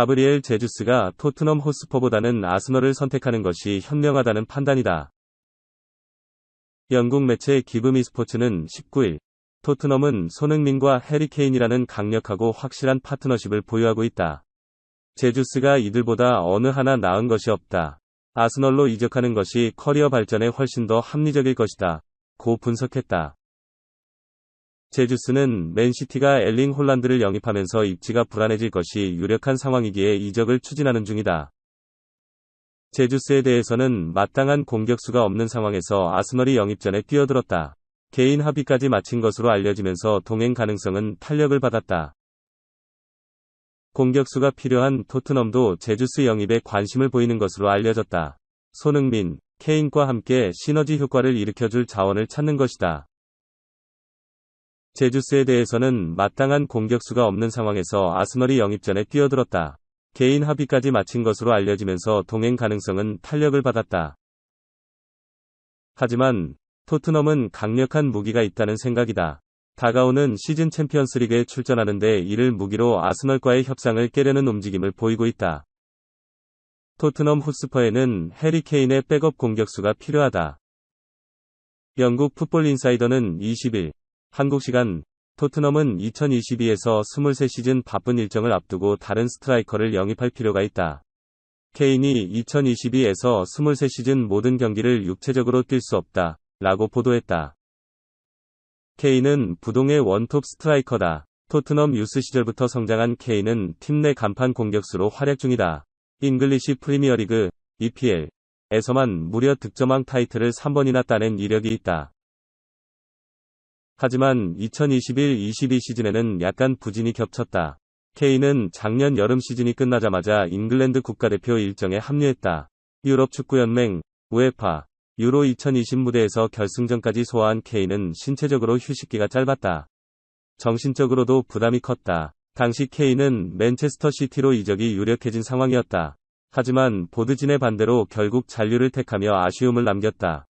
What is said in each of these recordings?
가브리엘 제주스가 토트넘 호스퍼보다는 아스널을 선택하는 것이 현명하다는 판단이다. 영국 매체 기브미 스포츠는 19일, 토트넘은 손흥민과 해리 케인이라는 강력하고 확실한 파트너십을 보유하고 있다. 제주스가 이들보다 어느 하나 나은 것이 없다. 아스널로 이적하는 것이 커리어 발전에 훨씬 더 합리적일 것이다. 고 분석했다. 제주스는 맨시티가 엘링 홀란드를 영입하면서 입지가 불안해질 것이 유력한 상황이기에 이적을 추진하는 중이다. 제주스에 대해서는 마땅한 공격수가 없는 상황에서 아스널이 영입전에 뛰어들었다. 개인 합의까지 마친 것으로 알려지면서 동행 가능성은 탄력을 받았다. 공격수가 필요한 토트넘도 제주스 영입에 관심을 보이는 것으로 알려졌다. 손흥민, 케인과 함께 시너지 효과를 일으켜줄 자원을 찾는 것이다. 제주스에 대해서는 마땅한 공격수가 없는 상황에서 아스널이 영입전에 뛰어들었다. 개인 합의까지 마친 것으로 알려지면서 동행 가능성은 탄력을 받았다. 하지만 토트넘은 강력한 무기가 있다는 생각이다. 다가오는 시즌 챔피언스리그에 출전하는데 이를 무기로 아스널과의 협상을 깨려는 움직임을 보이고 있다. 토트넘 호스퍼에는 해리 케인의 백업 공격수가 필요하다. 영국 풋볼 인사이더는 20일, 한국 시간, 토트넘은 2022에서 23시즌 바쁜 일정을 앞두고 다른 스트라이커를 영입할 필요가 있다. 케인이 2022에서 23시즌 모든 경기를 육체적으로 뛸 수 없다. 라고 보도했다. 케인은 부동의 원톱 스트라이커다. 토트넘 유스 시절부터 성장한 케인은 팀 내 간판 공격수로 활약 중이다. 잉글리시 프리미어리그, EPL에서만 무려 득점왕 타이틀을 3번이나 따낸 이력이 있다. 하지만 2021-22 시즌에는 약간 부진이 겹쳤다. 케인은 작년 여름 시즌이 끝나자마자 잉글랜드 국가대표 일정에 합류했다. 유럽 축구연맹, 우에파, 유로 2020 무대에서 결승전까지 소화한 케인은 신체적으로 휴식기가 짧았다. 정신적으로도 부담이 컸다. 당시 케인은 맨체스터 시티로 이적이 유력해진 상황이었다. 하지만 보드진의 반대로 결국 잔류를 택하며 아쉬움을 남겼다.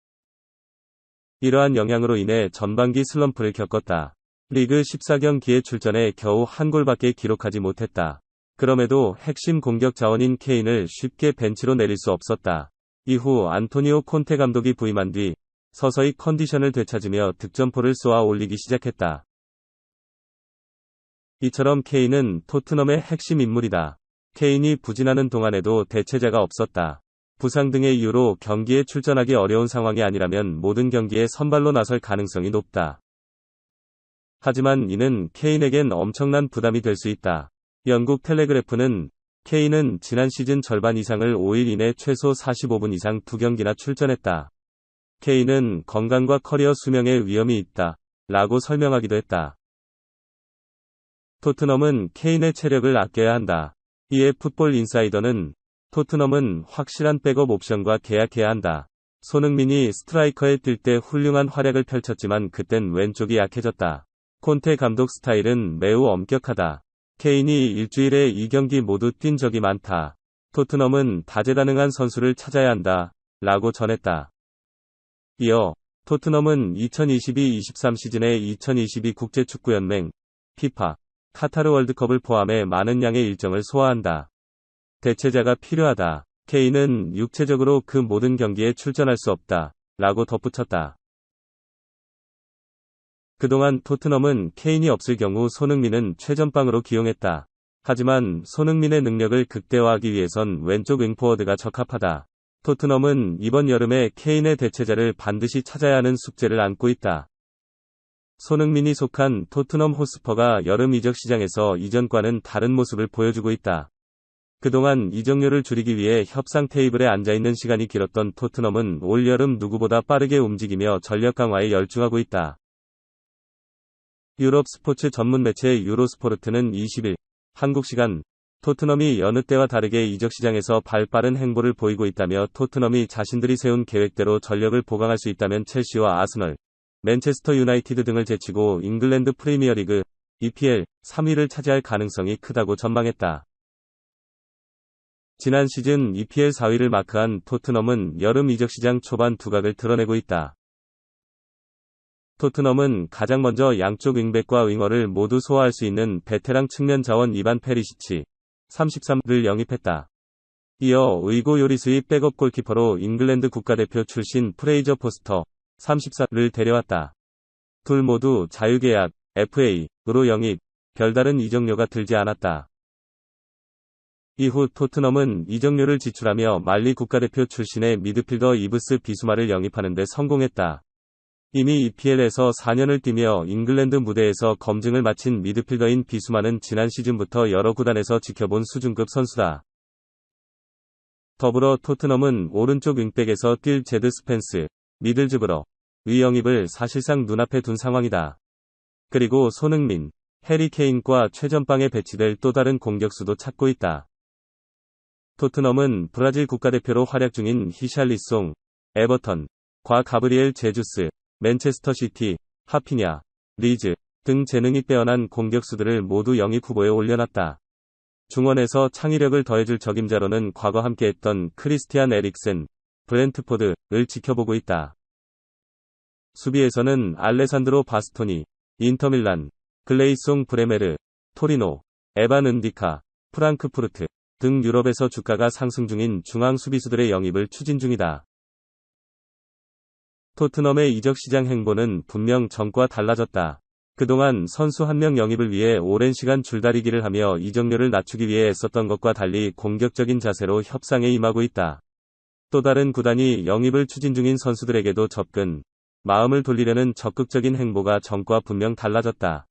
이러한 영향으로 인해 전반기 슬럼프를 겪었다. 리그 14경기에 출전해 겨우 한 골밖에 기록하지 못했다. 그럼에도 핵심 공격 자원인 케인을 쉽게 벤치로 내릴 수 없었다. 이후 안토니오 콘테 감독이 부임한 뒤 서서히 컨디션을 되찾으며 득점포를 쏘아 올리기 시작했다. 이처럼 케인은 토트넘의 핵심 인물이다. 케인이 부진하는 동안에도 대체자가 없었다. 부상 등의 이유로 경기에 출전하기 어려운 상황이 아니라면 모든 경기에 선발로 나설 가능성이 높다. 하지만 이는 케인에겐 엄청난 부담이 될 수 있다. 영국 텔레그래프는 케인은 지난 시즌 절반 이상을 5일 이내 최소 45분 이상 2경기나 출전했다. 케인은 건강과 커리어 수명에 위험이 있다. 라고 설명하기도 했다. 토트넘은 케인의 체력을 아껴야 한다. 이에 풋볼 인사이더는 토트넘은 확실한 백업 옵션과 계약해야 한다. 손흥민이 스트라이커에 뛸 때 훌륭한 활약을 펼쳤지만 그땐 왼쪽이 약해졌다. 콘테 감독 스타일은 매우 엄격하다. 케인이 일주일에 2경기 모두 뛴 적이 많다. 토트넘은 다재다능한 선수를 찾아야 한다. 라고 전했다. 이어 토트넘은 2022-23 시즌에 2022 국제축구연맹 FIFA 카타르 월드컵을 포함해 많은 양의 일정을 소화한다. 대체자가 필요하다. 케인은 육체적으로 그 모든 경기에 출전할 수 없다. 라고 덧붙였다. 그동안 토트넘은 케인이 없을 경우 손흥민은 최전방으로 기용했다. 하지만 손흥민의 능력을 극대화하기 위해선 왼쪽 윙포워드가 적합하다. 토트넘은 이번 여름에 케인의 대체자를 반드시 찾아야 하는 숙제를 안고 있다. 손흥민이 속한 토트넘 호스퍼가 여름 이적 시장에서 이전과는 다른 모습을 보여주고 있다. 그동안 이적료를 줄이기 위해 협상 테이블에 앉아있는 시간이 길었던 토트넘은 올 여름 누구보다 빠르게 움직이며 전력 강화에 열중하고 있다. 유럽 스포츠 전문 매체 유로스포르트는 20일, 한국 시간, 토트넘이 여느 때와 다르게 이적 시장에서 발빠른 행보를 보이고 있다며 토트넘이 자신들이 세운 계획대로 전력을 보강할 수 있다면 첼시와 아스널, 맨체스터 유나이티드 등을 제치고 잉글랜드 프리미어리그, EPL 3위를 차지할 가능성이 크다고 전망했다. 지난 시즌 EPL 4위를 마크한 토트넘은 여름 이적 시장 초반 두각을 드러내고 있다. 토트넘은 가장 먼저 양쪽 윙백과 윙어를 모두 소화할 수 있는 베테랑 측면 자원 이반 페리시치, 33를 영입했다. 이어 의고 요리수의 백업 골키퍼로 잉글랜드 국가대표 출신 프레이저 포스터 34를 데려왔다. 둘 모두 자유계약 FA로 영입, 별다른 이적료가 들지 않았다. 이후 토트넘은 이적료를 지출하며 말리 국가대표 출신의 미드필더 이브스 비수마를 영입하는 데 성공했다. 이미 EPL에서 4년을 뛰며 잉글랜드 무대에서 검증을 마친 미드필더인 비수마는 지난 시즌부터 여러 구단에서 지켜본 수준급 선수다. 더불어 토트넘은 오른쪽 윙백에서 뛸 제드 스펜스, 미들즈브러 의 영입을 사실상 눈앞에 둔 상황이다. 그리고 손흥민, 해리 케인과 최전방에 배치될 또 다른 공격수도 찾고 있다. 토트넘은 브라질 국가대표로 활약 중인 히샬리송, 에버턴, 과 가브리엘 제주스, 맨체스터 시티, 하피냐, 리즈 등 재능이 빼어난 공격수들을 모두 영입 후보에 올려놨다. 중원에서 창의력을 더해줄 적임자로는 과거 함께했던 크리스티안 에릭센, 브렌트포드를 지켜보고 있다. 수비에서는 알레산드로 바스토니, 인터밀란, 글레이송 브레메르, 토리노, 에반 은디카, 프랑크푸르트 등 유럽에서 주가가 상승 중인 중앙 수비수들의 영입을 추진 중이다. 토트넘의 이적 시장 행보는 분명 전과 달라졌다. 그동안 선수 한 명 영입을 위해 오랜 시간 줄다리기를 하며 이적료를 낮추기 위해 애썼던 것과 달리 공격적인 자세로 협상에 임하고 있다. 또 다른 구단이 영입을 추진 중인 선수들에게도 접근, 마음을 돌리려는 적극적인 행보가 전과 분명 달라졌다.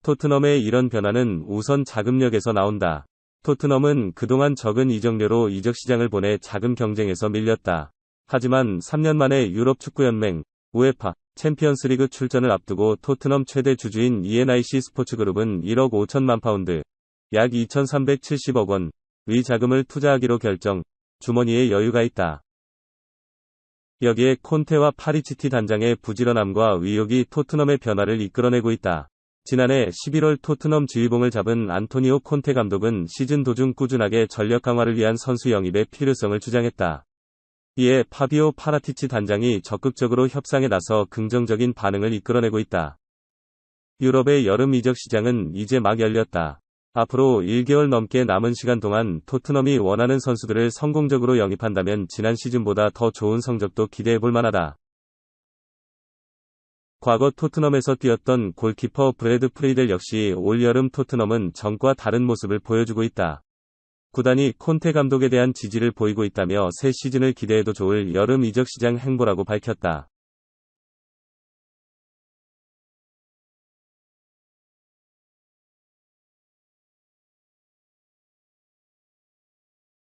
토트넘의 이런 변화는 우선 자금력에서 나온다. 토트넘은 그동안 적은 이적료로 이적 시장을 보내 자금 경쟁에서 밀렸다. 하지만 3년 만에 유럽 축구연맹, 우에파, 챔피언스리그 출전을 앞두고 토트넘 최대 주주인 ENIC 스포츠그룹은 1억 5천만 파운드, 약 2,370억 원의 자금을 투자하기로 결정, 주머니에 여유가 있다. 여기에 콘테와 파리시티 단장의 부지런함과 의욕이 토트넘의 변화를 이끌어내고 있다. 지난해 11월 토트넘 지휘봉을 잡은 안토니오 콘테 감독은 시즌 도중 꾸준하게 전력 강화를 위한 선수 영입의 필요성을 주장했다. 이에 파비오 파라티치 단장이 적극적으로 협상에 나서 긍정적인 반응을 이끌어내고 있다. 유럽의 여름 이적 시장은 이제 막 열렸다. 앞으로 1개월 넘게 남은 시간 동안 토트넘이 원하는 선수들을 성공적으로 영입한다면 지난 시즌보다 더 좋은 성적도 기대해볼 만하다. 과거 토트넘에서 뛰었던 골키퍼 브래드 프리델 역시 올여름 토트넘은 전과 다른 모습을 보여주고 있다. 구단이 콘테 감독에 대한 지지를 보이고 있다며 새 시즌을 기대해도 좋을 여름 이적 시장 행보라고 밝혔다.